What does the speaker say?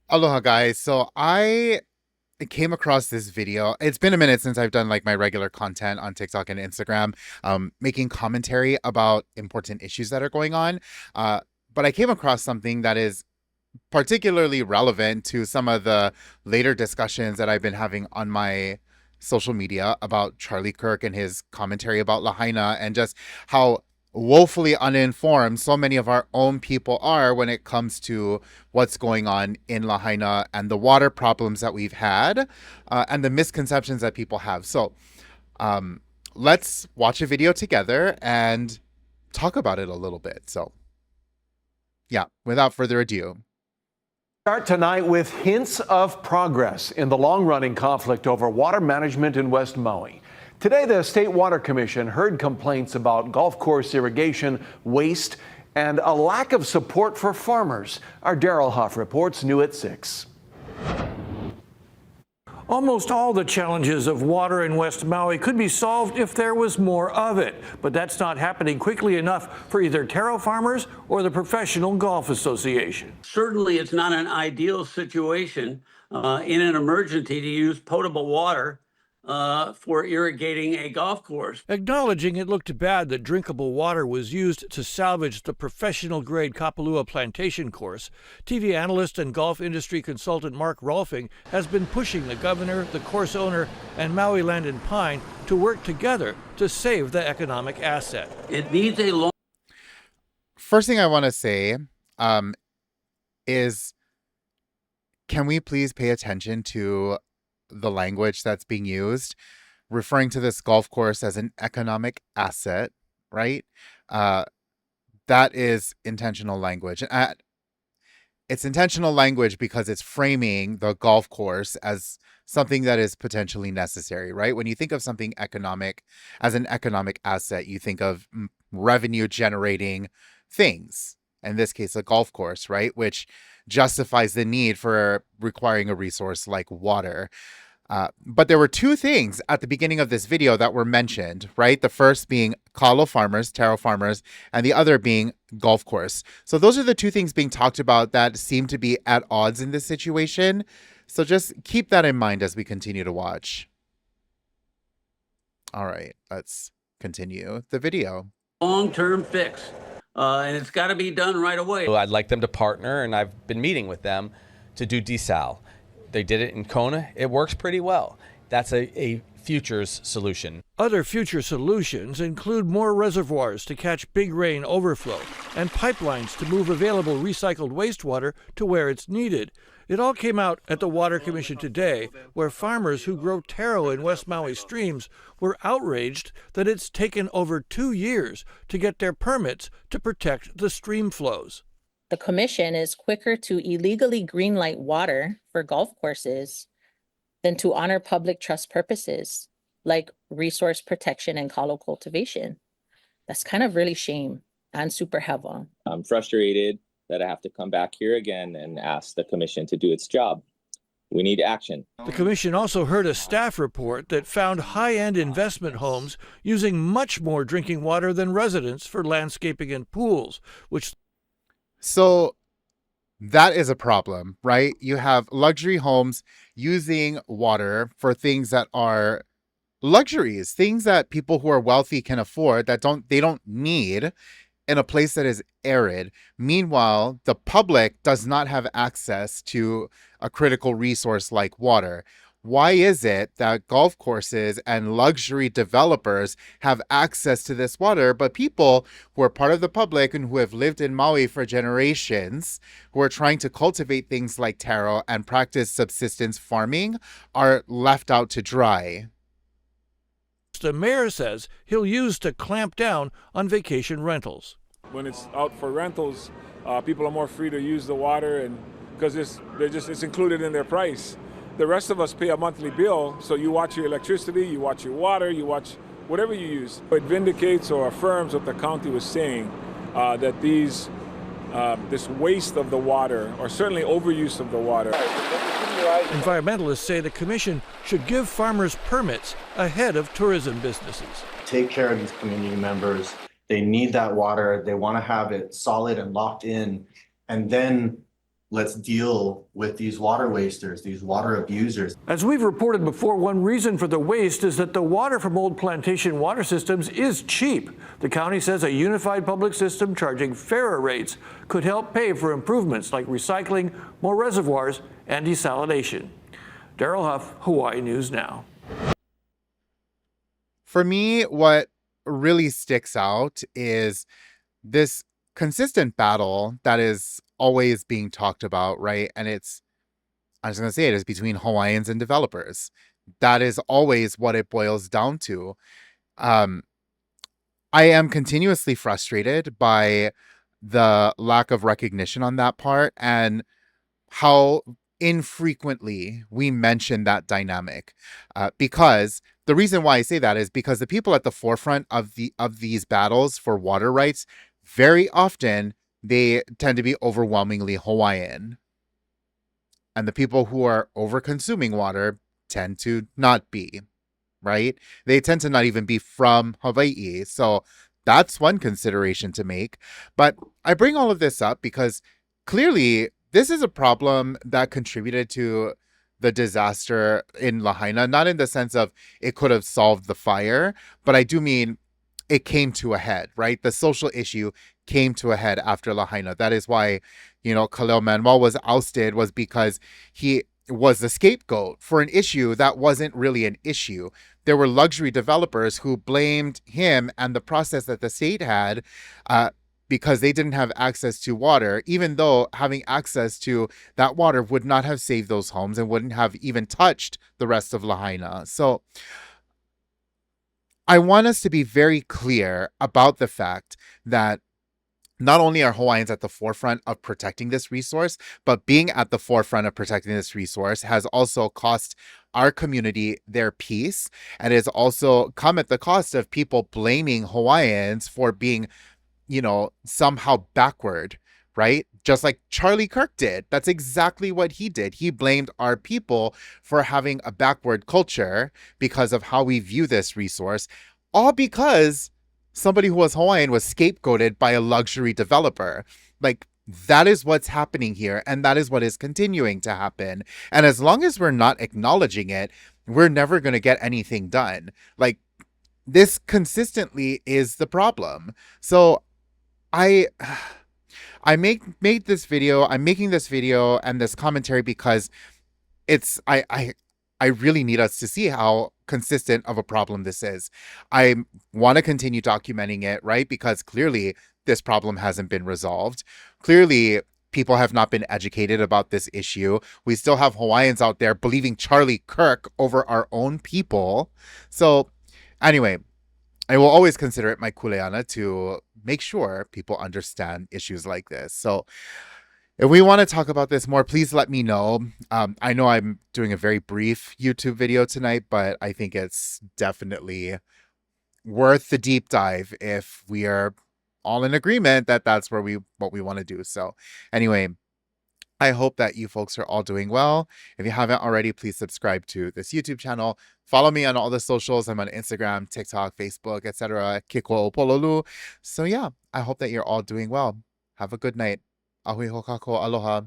Aloha guys. So I came across this video. It's been a minute since I've done like my regular content on TikTok and Instagram, making commentary about important issues that are going on. Uh, but I came across something that is particularly relevant to some of the later discussions that I've been having on my social media about Charlie Kirk and his commentary about Lahaina and just how woefully uninformed so many of our own people are when it comes to what's going on in Lahaina and the water problems that we've had and the misconceptions that people have. So um, let's watch a video together and talk about it a little bit. So, yeah, without further ado. Start tonight with hints of progress in the long-running conflict over water management in West Maui. Today, the State Water Commission heard complaints about golf course irrigation, waste, and a lack of support for farmers. Our Daryl Huff reports new at 6. Almost all the challenges of water in West Maui could be solved if there was more of it, but that's not happening quickly enough for either taro farmers or the Professional Golf Association. Certainly, it's not an ideal situation in an emergency to use potable water for irrigating a golf course. Acknowledging it looked bad that drinkable water was used to salvage the professional-grade Kapalua plantation course, TV analyst and golf industry consultant Mark Rolfing has been pushing the governor, the course owner, and Maui Land and Pine to work together to save the economic asset. It needs a long... First thing I want to say is, can we please pay attention to the language that's being used, referring to this golf course as an economic asset, right? That is intentional language. It's intentional language because it's framing the golf course as something that is potentially necessary, right? When you think of something economic as an economic asset, you think of revenue generating things. In this case, a golf course, right? Which justifies the need for requiring a resource like water. But there were two things at the beginning of this video that were mentioned, right? The first being kalo farmers, taro farmers, and the other being golf course. So those are the two things being talked about that seem to be at odds in this situation. So just keep that in mind as we continue to watch. All right, let's continue the video. Long-term fix, and it's got to be done right away. I'd like them to partner, and I've been meeting with them to do desal. They did it in Kona. It works pretty well. That's a futures solution. Other future solutions include more reservoirs to catch big rain overflow and pipelines to move available recycled wastewater to where it's needed. It all came out at the Water Commission today, where farmers who grow taro in West Maui streams were outraged that it's taken over 2 years to get their permits to protect the stream flows. The commission is quicker to illegally greenlight water for golf courses than to honor public trust purposes like resource protection and kalo cultivation. That's kind of really shame and super heavy. I'm frustrated that I have to come back here again and ask the commission to do its job. We need action. The commission also heard a staff report that found high-end investment homes using much more drinking water than residents for landscaping and pools, which... So that is a problem, right? You have luxury homes using water for things that are luxuries, things that people who are wealthy can afford that they don't need in a place that is arid. Meanwhile, the public does not have access to a critical resource like water. Why is it that golf courses and luxury developers have access to this water, but people who are part of the public and who have lived in Maui for generations, who are trying to cultivate things like taro and practice subsistence farming, are left out to dry? The mayor says he'll use to clamp down on vacation rentals. When it's out for rentals, people are more free to use the water, and because it's included in their price. The rest of us pay a monthly bill, so you watch your electricity, you watch your water, you watch whatever you use. It vindicates or affirms what the county was saying, that this waste of the water, or certainly overuse of the water. Environmentalists say the commission should give farmers permits ahead of tourism businesses. Take care of these community members. They need that water. They want to have it solid and locked in. And then let's deal with these water wasters, these water abusers. As we've reported before, one reason for the waste is that the water from old plantation water systems is cheap. The county says a unified public system charging fairer rates could help pay for improvements like recycling, more reservoirs, and desalination. Daryl Huff, Hawaii News Now. For me, what really sticks out is this consistent battle that is always being talked about, right? And I'm just going to say it is between Hawaiians and developers. That is always what it boils down to. I am continuously frustrated by the lack of recognition on that part and how infrequently we mention that dynamic. Because the reason why I say that is because the people at the forefront of these battles for water rights, very often they tend to be overwhelmingly Hawaiian. And the people who are over consuming water tend to not be, right? They tend to not even be from Hawaii. So that's one consideration to make. But I bring all of this up because clearly this is a problem that contributed to the disaster in Lahaina, not in the sense of it could have solved the fire, but I do mean it came to a head, right? The social issue came to a head after Lahaina. That is why, Kaleo Manuel was ousted, was because he was the scapegoat for an issue that wasn't really an issue. There were luxury developers who blamed him and the process that the state had because they didn't have access to water, even though having access to that water would not have saved those homes and wouldn't have even touched the rest of Lahaina. So I want us to be very clear about the fact that not only are Hawaiians at the forefront of protecting this resource, but being at the forefront of protecting this resource has also cost our community their peace, and has also come at the cost of people blaming Hawaiians for being, somehow backward, right? Just like Charlie Kirk did. That's exactly what he did. He blamed our people for having a backward culture because of how we view this resource, all because somebody who was Hawaiian was scapegoated by a luxury developer. Like, that is what's happening here, and that is what is continuing to happen. And as long as we're not acknowledging it, we're never going to get anything done. Like, this consistently is the problem. So I made this video. I'm making this video and this commentary because I really need us to see how consistent of a problem this is. I want to continue documenting it, right? Because clearly this problem hasn't been resolved. Clearly people have not been educated about this issue. We still have Hawaiians out there believing Charlie Kirk over our own people. So anyway, I will always consider it my kuleana to make sure people understand issues like this. So if we want to talk about this more, please let me know. I know I'm doing a very brief YouTube video tonight, but I think it's definitely worth the deep dive if we are all in agreement that that's what we want to do. So anyway, I hope that you folks are all doing well. If you haven't already, please subscribe to this YouTube channel. Follow me on all the socials. I'm on Instagram, TikTok, Facebook, etc. Kiko Pololu. So yeah, I hope that you're all doing well. Have a good night. Ahui hokako, aloha.